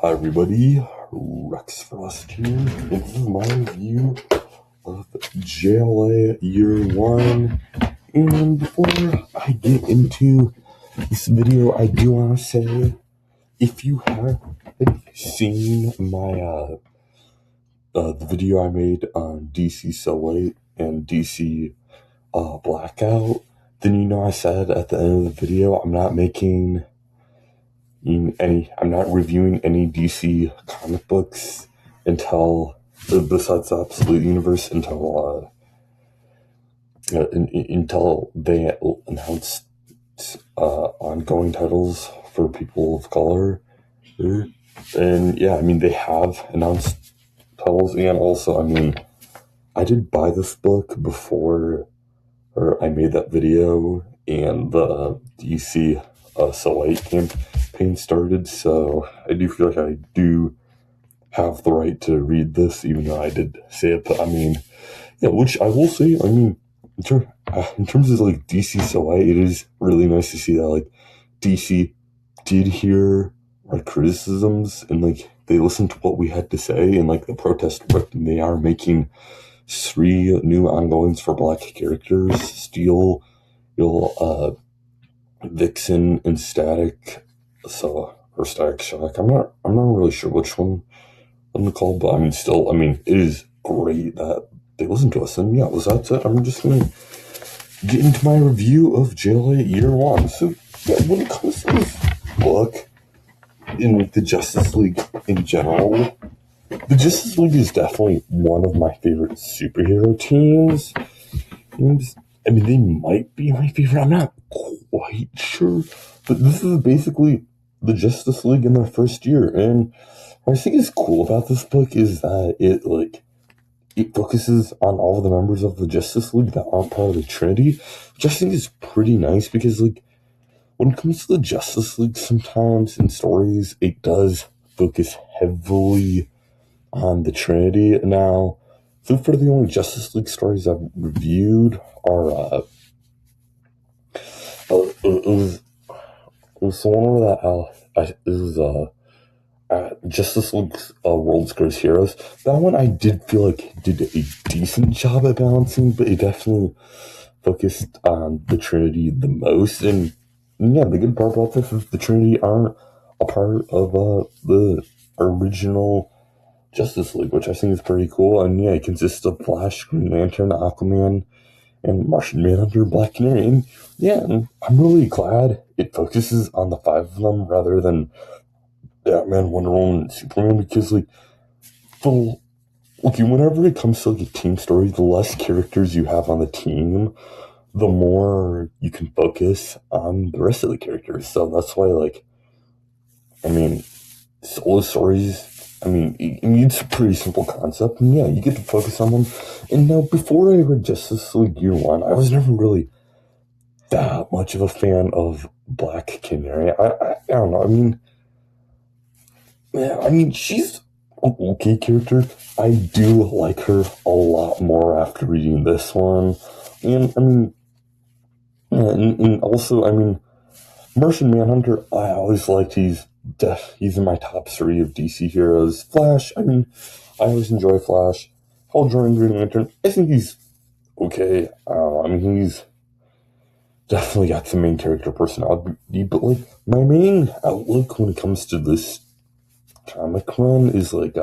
Hi everybody, Rex Frost here. This is my review of JLA Year One. And before I get into this video, I do want to say, if you haven't seen my the video I made on DC So Late and DC Blackout, then you know I said at the end of the video I'm not reviewing any DC comic books until, besides the Absolute Universe, until they announce ongoing titles for people of color. And yeah, I mean, they have announced titles, and also, I mean, I did buy this book before, or I made that video, and the DC So Late campaign started, so I do feel like I do have the right to read this, even though I did say it. But I mean, yeah, which I will say, I mean, in terms of like DC So Late, it is really nice to see that like DC did hear our criticisms and like they listened to what we had to say, and like the protest worked, and they are making 3 new ongoings for Black characters: Steel, Vixen, and Static. Or Static Shock. I'm not really sure which one I'm called, but I mean, still, I mean, it is great that they listen to us. And yeah, that's it. I'm just gonna get into my review of JLA Year One. So yeah, when it comes to this book, in the Justice League in general, the Justice League is definitely one of my favorite superhero teams. And, I mean, they might be my favorite. I'm not quite sure, but this is basically the Justice League in their first year. And what I think is cool about this book is that it focuses on all of the members of the Justice League that aren't part of the Trinity, which I think is pretty nice, because like when it comes to the Justice League, sometimes in stories it does focus heavily on the Trinity. Now, so far the only Justice League stories I've reviewed are it was the one where Justice League's World's Greatest Heroes. That one I did feel like did a decent job at balancing, but it definitely focused on the Trinity the most. And yeah, the good part about this is the Trinity aren't a part of the original Justice League, which I think is pretty cool. And yeah, it consists of Flash, Green Lantern, Aquaman, and Martian Manhunter, Black Canary. And yeah, I'm really glad it focuses on the 5 of them rather than Batman, Wonder Woman, and Superman, because like whenever it comes to like a team story, the less characters you have on the team, the more you can focus on the rest of the characters. So that's why, like, I mean, solo stories, I mean, it's a pretty simple concept, and yeah, you get to focus on them. And now, before I read Justice League Year One, I was never really that much of a fan of Black Canary. I don't know, I mean, yeah, I mean, she's an okay character. I do like her a lot more after reading this one. And, I mean, yeah, and also, I mean, Martian Manhunter, I always liked. He's in my top 3 of DC heroes. Flash, I mean, I always enjoy Flash. Hal Jordan, Green Lantern, I think he's okay. I don't know, I mean, he's definitely got some main character personality, but like, my main outlook when it comes to this comic run is like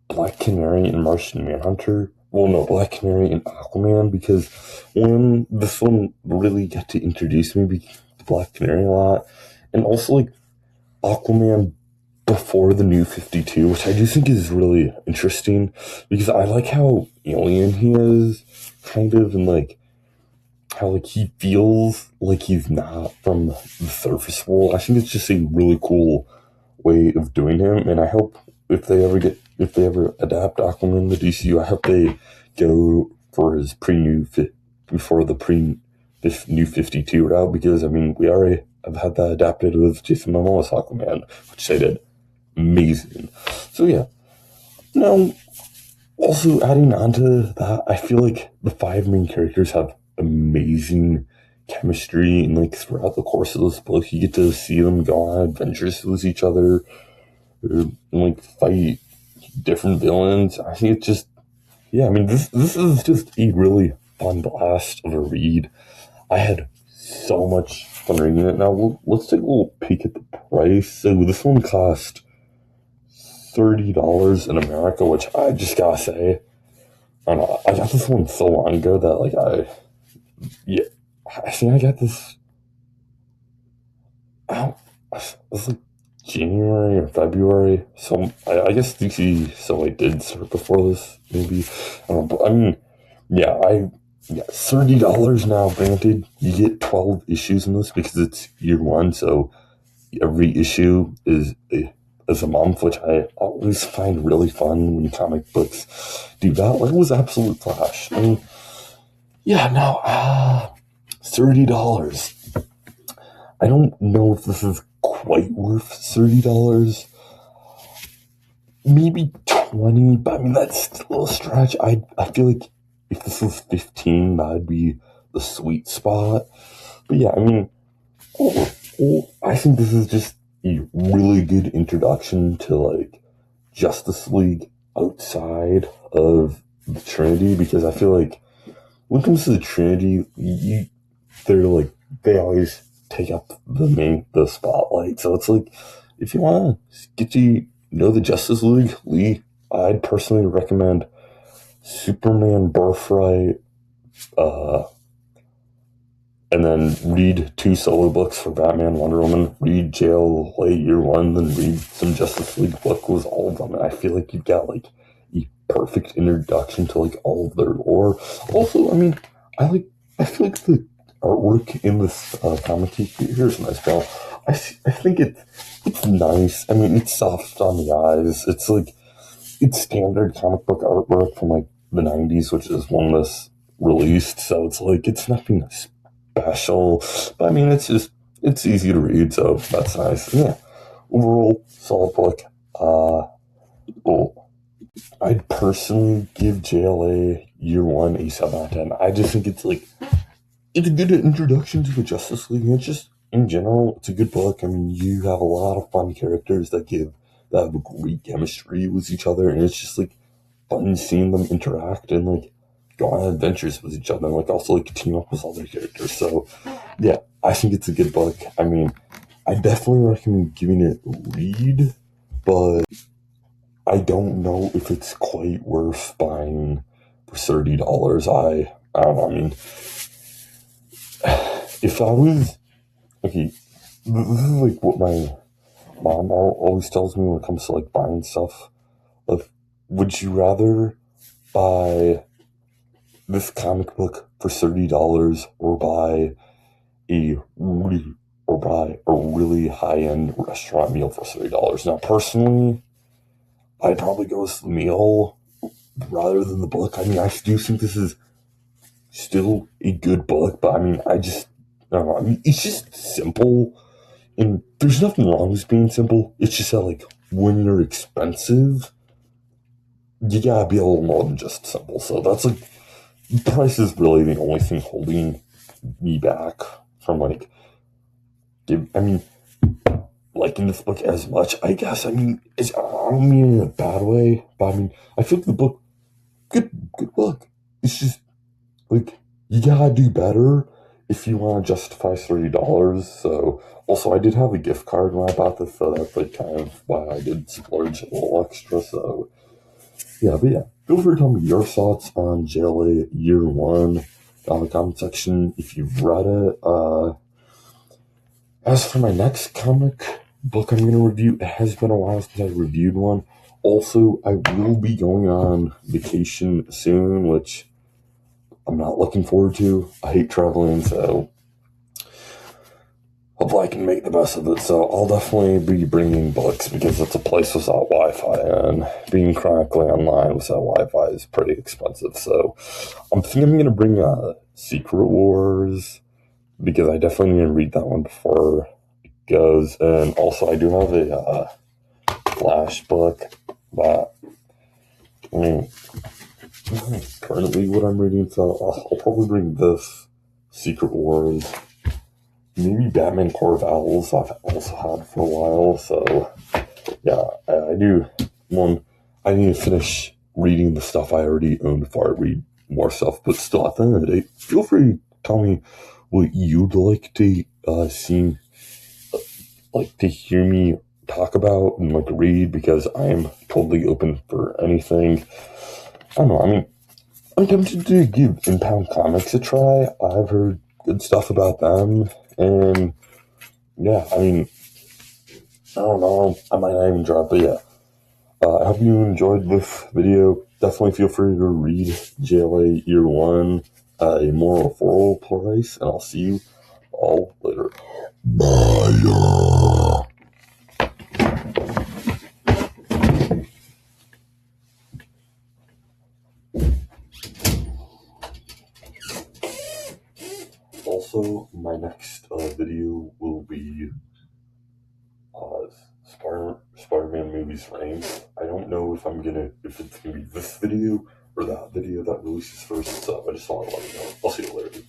Black Canary and Martian Manhunter. Well, no, Black Canary and Aquaman, because when this one really got to introduce me to Black Canary a lot, and also like Aquaman before the New 52, which I do think is really interesting, because I like how alien he is, kind of, and like how like he feels like he's not from the surface world. I think it's just a really cool way of doing him, and I hope if they ever adapt Aquaman in the DCU, I hope they go for his New 52 route, because I mean, we already have had that adapted with Jason Momoa's Aquaman, which they did amazing. So yeah, now also adding on to that, I feel like the 5 main characters have amazing chemistry, and like throughout the course of this book, you get to see them go on adventures with each other, and like fight different villains. I think it's just, yeah, I mean, this is just a really fun blast of a read. I had so much fun reading it. Now, let's take a little peek at the price. So this one cost $30 in America, which I just gotta say, I don't know, I got this one so long ago that, like, yeah, I think I got this, I it was like January or February. So I guess DC so I did start before this maybe. But I mean, yeah, yeah, $30 now. Granted, you get 12 issues in this because it's year one, so every issue is a month, which I always find really fun when comic books do that. Like, it was absolute flash. I mean, yeah, no, $30. I don't know if this is quite worth $30. Maybe 20, but I mean, that's still a stretch. I feel like if this was 15, that'd be the sweet spot. But yeah, I mean, I think this is just a really good introduction to, like, Justice League outside of the Trinity, because I feel like when it comes to the Trinity, they always take up the spotlight. So it's like, if you want to get to know the Justice League, I'd personally recommend Superman Birthright, and then read 2 solo books for Batman, Wonder Woman, read JLA Year One, then read some Justice League book with all of them. And I feel like you've got, like, a perfect introduction to, like, all of their lore. Also, I mean, I feel like the artwork in this comic here is nice, pal. I think it's nice. I mean, it's soft on the eyes. It's like, it's standard comic book artwork from, like, the 90s, which is when this released. So it's like, it's nothing special. But I mean, it's easy to read, so that's nice. Yeah. Overall, solid book. Well, I'd personally give JLA Year One a 7 out of 10. I just think it's a good introduction to the Justice League. And it's just, in general, it's a good book. I mean, you have a lot of fun characters that have a great chemistry with each other, and it's just, like, fun seeing them interact and, like, go on adventures with each other, and, like, also, like, team up with other characters. So, yeah, I think it's a good book. I mean, I definitely recommend giving it a read, but I don't know if it's quite worth buying for $30. I don't know. I mean, if I was, okay, this is, like, what my mom always tells me when it comes to, like, buying stuff. Like, would you rather buy this comic book for $30 or buy a really high-end restaurant meal for $30? Now, personally, I'd probably go with the meal rather than the book. I mean, I do think this is still a good book, but I mean, I don't know. I mean, it's just simple, and there's nothing wrong with being simple. It's just that, like, when you're expensive, you gotta be a little more than just simple. So that's, like, price is really the only thing holding me back from, like, liking this book as much, I guess. I mean, I don't mean it in a bad way, but I mean, I feel like the book, good book. It's just, like, you gotta do better if you want to justify $30. So, also, I did have a gift card when I bought this, so that's, like, kind of why I did splurge a little extra. So, yeah, but yeah, feel free to tell me your thoughts on JLA Year One down in the comment section if you've read it. As for my next comic book I'm going to review, it has been a while since I reviewed one. Also, I will be going on vacation soon, which I'm not looking forward to. I hate traveling, so hopefully I can make the best of it. So I'll definitely be bringing books because it's a place without Wi-Fi, and being chronically online without Wi-Fi is pretty expensive. So I'm thinking I'm going to bring Secret Wars, because I definitely need to read that one before it goes. And also, I do have a Flash book that, I mean, currently what I'm reading, so I'll probably bring this, Secret Wars, maybe Batman Core of Owls I've also had for a while, so yeah, I do. One, I need to finish reading the stuff I already own before I read more stuff. But still, at the end of the day, feel free to tell me what you'd like to see, like to hear me talk about and like read, because I am totally open for anything. I don't know. I mean, I'm tempted to give Impound Comics a try. I've heard good stuff about them, and yeah, I mean, I don't know. I might not even drop it yet. I hope you enjoyed this video. Definitely feel free to read JLA Year One, a moral for price, and I'll see you all later. Bye. Also, my next video will be uh, Spider-Man movies reign. I don't know if it's gonna be this video or that video that releases first. So I just want to let you know. I'll see you later.